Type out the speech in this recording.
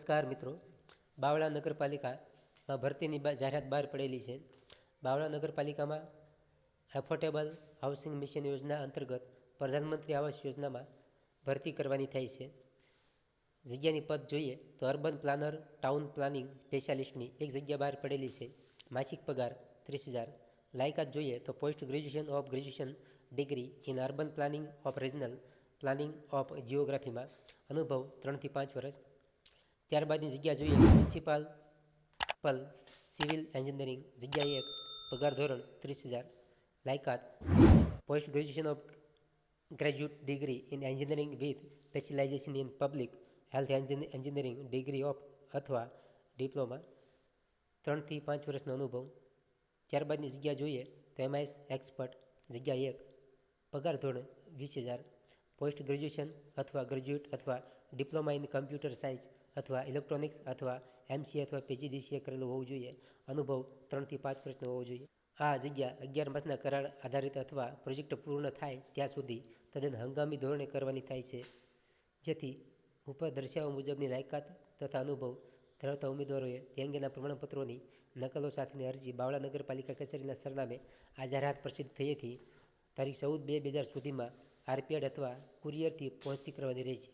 નમસ્કાર મિત્રો, બાવળા નગરપાલિકામાં ભરતીની જાહેરાત બહાર પડેલી છે. બાવળા નગરપાલિકામાં એફોર્ડેબલ હાઉસિંગ મિશન યોજના અંતર્ગત પ્રધાનમંત્રી આવાસ યોજનામાં ભરતી કરવાની થાય છે. જગ્યાની પદ જોઈએ તો અર્બન પ્લાનર ટાઉન પ્લાનિંગ સ્પેશિયાલિસ્ટની એક જગ્યા બહાર પડેલી છે. માસિક પગાર 30,000. લાયકાત જોઈએ તો post graduation of graduation degree in urban planning of regional planning of જિયોગ્રાફીમાં અનુભવ 3 થી 5 વર્ષ. ત્યારબાદની જગ્યા જોઈએ તો મ્યુનિસિપલ સિવિલ એન્જિનિયરિંગ જગ્યા 1, પગાર ધોરણ 30,000. લાયકાત post graduation of graduate degree in engineering with specialisation in public health engineering degree of અથવા ડિપ્લોમા 3 થી 5 વર્ષનો અનુભવ. ત્યારબાદની જગ્યા જોઈએ તો એમઆઈએસ એક્સપર્ટ જગ્યા 1, પગાર ધોરણ 20,000. પોસ્ટ ગ્રેજ્યુએશન અથવા ગ્રેજ્યુએટ અથવા ડિપ્લોમા ઇન કમ્પ્યુટર સાયન્સ અથવા ઇલેક્ટ્રોનિક્સ અથવા એમસીએ અથવા પીજીડીસીએ કરેલું હોવું જોઈએ. અનુભવ 3 થી 5 વર્ષનો હોવો જોઈએ. આ જગ્યા 11 માસના કરાર આધારિત અથવા પ્રોજેક્ટ પૂર્ણ થાય ત્યાં સુધી તદ્દન હંગામી ધોરણે કરવાની થાય છે. જેથી ઉપર દર્શાવ્યા મુજબની લાયકાત તથા અનુભવ ધરાવતા ઉમેદવારોએ તે અંગેના પ્રમાણપત્રોની નકલો સાથેની અરજી બાવળા નગરપાલિકા કચેરીના સરનામે આ જાહેરાત પ્રસિદ્ધ થયેથી તારીખ 14/2/2000 સુધીમાં આરપીએડ અથવા કુરિયરથી પહોંચતી કરવાની રહેશે.